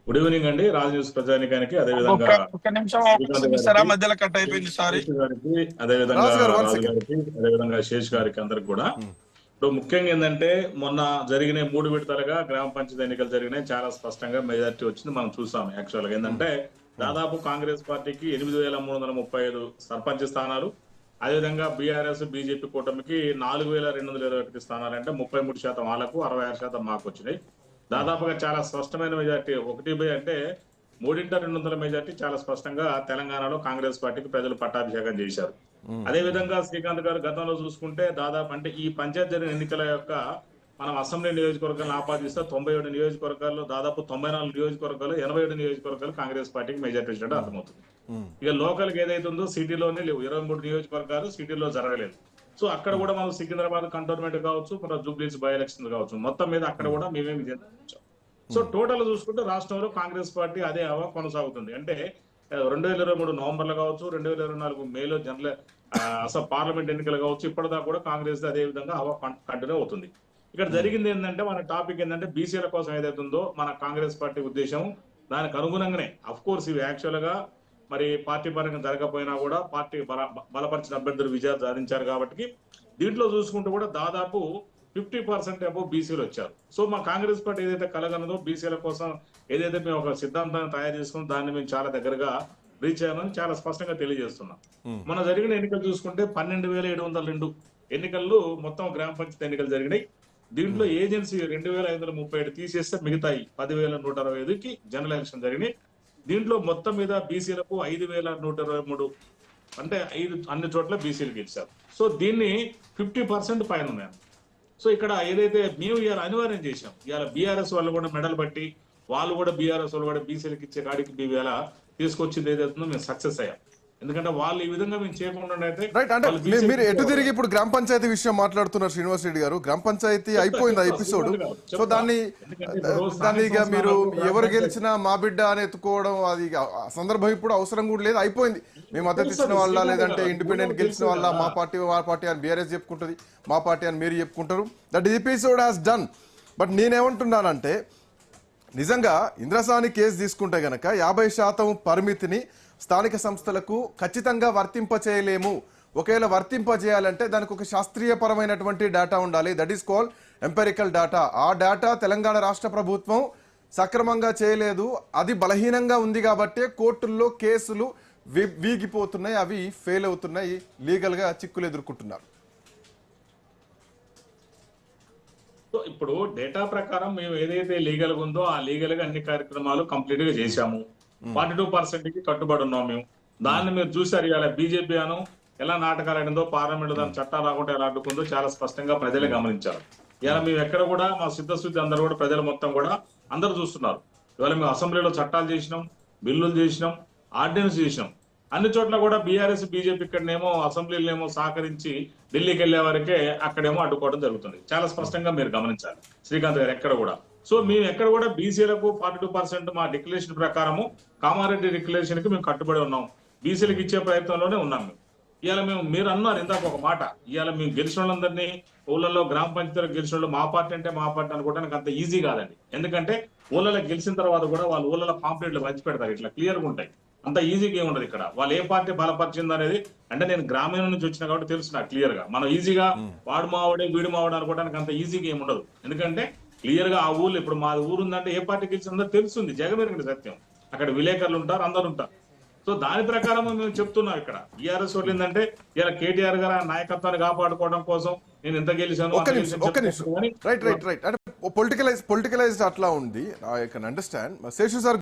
Good evening అండి. Raj news ప్రజానికానికి, అదేవిధంగా ఒక్క నిమిషం శ్రీకాంత్ అవకాశం ఇస్తారా? గారికి, మధ్యలో కట్ అయిపోయింది, సారీ. శేష్ గారికి, అదేవిధంగా రాజు గారు 1 రాజు సెకండ్. గారికి, అదేవిధంగా శేష్ గారికి అందరికి కూడా ఇప్పుడు ముఖ్యంగా ఏంటంటే మొన్న జరిగిన 3 విడతలుగా గ్రామ పంచాయతీ ఎన్నికలు జరిగినాయి. చాలా స్పష్టంగా మెజార్టీ వచ్చింది. మనం చూసాం. యాక్చువల్గా ఏంటంటే దాదాపు కాంగ్రెస్ పార్టీకి 8,335 సర్పంచ్ స్థానాలు, అదేవిధంగా బీఆర్ఎస్ బీజేపీ కూటమికి 4,221 స్థానాలు, అంటే 33% వాళ్ళకు, 66% మాకు వచ్చినాయి. దాదాపుగా చాలా స్పష్టమైన మెజార్టీ, 1 అంటే 3/200 మెజార్టీ చాలా స్పష్టంగా తెలంగాణలో కాంగ్రెస్ పార్టీకి ప్రజలు పట్టాభిషేకం చేశారు. అదే విధంగా శ్రీకాంత్ గారు గతంలో చూసుకుంటే దాదాపు అంటే ఈ పంచాయతీ జరిగిన ఎన్నికల యొక్క మనం అసెంబ్లీ నియోజకవర్గాలను ఆపాదిస్తే 97 నియోజకవర్గాల్లో దాదాపు 94 నియోజకవర్గాలు, 87 నియోజకవర్గాలు కాంగ్రెస్ పార్టీకి మెజార్టీ వచ్చినట్టు అర్థమవుతుంది. ఇక లోకల్కి ఏదైతుందో సిటీలోనే లేవు, 23 నియోజకవర్గాలు సిటీలో జరగలేదు. సో అక్కడ కూడా మనం సికింద్రాబాద్ కంటోన్మెంట్ కావచ్చు, మన జూబ్లీస్ బై ఎలక్షన్ కావచ్చు, మొత్తం మీద అక్కడ కూడా మేమే విజయం సాధించాం. సో టోటల్ చూసుకుంటే రాష్ట్రంలో కాంగ్రెస్ పార్టీ అదే హవా కొనసాగుతుంది. అంటే 2023 నవంబర్లో కావచ్చు, 2024 మేలో జనరల్ అసలు పార్లమెంట్ ఎన్నికలు కావచ్చు, ఇప్పటిదాకా కూడా కాంగ్రెస్ అదే విధంగా హవా కంటిన్యూ అవుతుంది. ఇక్కడ జరిగింది ఏంటంటే, మన టాపిక్ ఏంటంటే బీసీల కోసం ఏదైతే ఉందో మన కాంగ్రెస్ పార్టీ ఉద్దేశం, దానికి అనుగుణంగానే అఫ్ కోర్స్ ఇవి యాక్చువల్ గా మరి పార్టీ పరంగా జరగకపోయినా కూడా పార్టీ బలపరిచిన అభ్యర్థులు విజయాలు సాధించారు. కాబట్టి దీంట్లో చూసుకుంటూ కూడా దాదాపు 50% అబౌవ్ బీసీలు వచ్చారు. సో మా కాంగ్రెస్ పార్టీ ఏదైతే కలగనదో బీసీల కోసం ఏదైతే మేము ఒక సిద్ధాంతాన్ని తయారు చేసుకుని దాన్ని మేము చాలా దగ్గరగా రీచ్ అయ్యామని చాలా స్పష్టంగా తెలియజేస్తున్నాం. మన జరిగిన ఎన్నికలు చూసుకుంటే 12,702 ఎన్నికల్లో మొత్తం గ్రామ పంచాయతీ ఎన్నికలు జరిగినాయి. దీంట్లో ఏజెన్సీ 2,537 తీసేస్తే మిగతాయి 10,125కి జనరల్ ఎలక్షన్ జరిగినాయి. దీంట్లో మొత్తం మీద బీసీలకు 5,123, అంటే 5 అన్ని చోట్ల బీసీలు గెలిచారు. సో దీన్ని 50% పైన ఉన్నాయి. సో ఇక్కడ ఏదైతే మేము ఇవాళ అనివార్యం చేశాం, ఇవాళ బీఆర్ఎస్ వాళ్ళు కూడా మెడల్ బట్టి వాళ్ళు కూడా బీఆర్ఎస్ వాళ్ళు కూడా బీసీలకు ఇచ్చే కాడికి మేము ఇలా తీసుకొచ్చింది ఏదైతుందో మేము సక్సెస్ అయ్యాం. ఎందుకంటే వాళ్ళు ఈ విధంగా మేము చేయకుండా అయితే రైట్. అంటే మీరు ఎటు తిరిగి ఇప్పుడు గ్రామ పంచాయతీ విషయం మాట్లాడుతున్నారు శ్రీనివాస్ రెడ్డి గారు. గ్రామ పంచాయతీ అయిపోయింది ఆ ఎపిసోడ్. సో దాన్ని ఇక మీరు ఎవరు గెలిచినా మా బిడ్డ అని ఎత్తుకోవడం అది సందర్భం ఇప్పుడు అవసరం కూడా లేదు, అయిపోయింది. మేము మద్దతు ఇచ్చిన వాళ్ళ, లేదంటే ఇండిపెండెంట్ గెలిచిన వాళ్ళ, మా పార్టీ అని బీఆర్ఎస్ చెప్పుకుంటుంది, మా పార్టీ అని మీరు చెప్పుకుంటారు. That episode has done. But నేనేమంటున్నానంటే, నిజంగా ఇంద్రసాని కేసు తీసుకుంటే గనక 50% పరిమితిని స్థానిక సంస్థలకు ఖచ్చితంగా వర్తింపచేయలేము. ఒకవేళ వర్తింపజేయాలంటే దానికి ఒక శాస్త్రీయపరమైనటువంటి డేటా ఉండాలి. That is called empirical data. ఆ డేటా తెలంగాణ రాష్ట్ర ప్రభుత్వం సక్రమంగా చేయలేదు. అది బలహీనంగా ఉంది కాబట్టి కోర్టుల్లో కేసులు వీగిపోతున్నాయి, అవి ఫెయిల్ అవుతున్నాయి, లీగల్గా చిక్కులు ఎదుర్కొంటున్నారు. సో ఇప్పుడు డేటా ప్రకారం మేము ఏదైతే లీగల్ గా ఉందో ఆ లీగల్ గా అన్ని కార్యక్రమాలు కంప్లీట్ గా చేశాము. 42% కి కట్టుబడి ఉన్నాం మేము. దాన్ని మీరు చూసారు. ఇవాళ బీజేపీ అను ఎలా నాటకాలు ఆడిందో, పార్లమెంట్ దాని చట్టాలు రాకుండా ఎలా అడ్డుకుందో చాలా స్పష్టంగా ప్రజలే గమనించారు. ఇవాళ మేము ఎక్కడ కూడా మా సిద్ధశుద్ధి అందరూ కూడా ప్రజలు మొత్తం కూడా అందరూ చూస్తున్నారు. ఇవాళ మేము అసెంబ్లీలో చట్టాలు చేసినాం, బిల్లులు చేసినాం, ఆర్డినెన్స్ చేసినాం. అన్ని చోట్ల కూడా బీఆర్ఎస్ బీజేపీ ఇక్కడనేమో అసెంబ్లీలోనేమో సహకరించి ఢిల్లీకి వెళ్లే వరకే అక్కడేమో అడ్డుకోవడం జరుగుతుంది. చాలా స్పష్టంగా మీరు గమనించాలి శ్రీకాంత్ గారు. ఎక్కడ కూడా సో మేము ఎక్కడ కూడా బీసీలకు 42% మా డిక్లరేషన్ ప్రకారము, కామారెడ్డి డిక్లరేషన్ కి మేము కట్టుబడి ఉన్నాం. బీసీలకు ఇచ్చే ప్రయత్నంలోనే ఉన్నాం మేము. ఇవాళ మీరు అన్నారు ఇందాక ఒక మాట, ఇవాళ మేము గెలిచిన వాళ్ళందరినీ ఊళ్ళలో గ్రామ పంచాయతీలో గెలిచిన వాళ్ళు మా పార్టీ అంటే మా పార్టీ అనుకోవడానికి అంత ఈజీ కాదండి. ఎందుకంటే ఊళ్ళలో గెలిచిన తర్వాత కూడా వాళ్ళు ఊళ్ళలో పాంప్లెట్లు పంచి పెడతారు, ఇట్లా క్లియర్గా ఉంటాయి. అంత ఈజీగా ఏమి ఉండదు ఇక్కడ. వాళ్ళు ఏ పార్టీ బలపరిచింది అనేది, అంటే నేను గ్రామీణం నుంచి వచ్చినా కాబట్టి తెలుసు నాకు క్లియర్ గా. మనం ఈజీగా వాడు మావాడే వీడు మావాడు అనుకోవడానికి అంత ఈజీగా ఏమి ఉండదు. ఎందుకంటే క్లియర్ గా ఆ ఊర్లో ఇప్పుడు మా ఊరు ఉందంటే ఏ పార్టీ గెలిచిందో తెలుస్తుంది, జగమెరిగిన సత్యం. అక్కడ విలేకరులు ఉంటారు, అందరు ఉంటారు. సో దాని ప్రకారం మేము చెప్తున్నాం. ఇక్కడ టీఆర్ఎస్ వాళ్ళు ఏంటంటే ఇలా కేటీఆర్ గారు నాయకత్వాన్ని కాపాడుకోవడం కోసం నేను ఎంత గెలిచాను. రైట్. అంటే పొలిటికలైజ్డ్ అట్లా ఉంది. I can understand. Seshu sir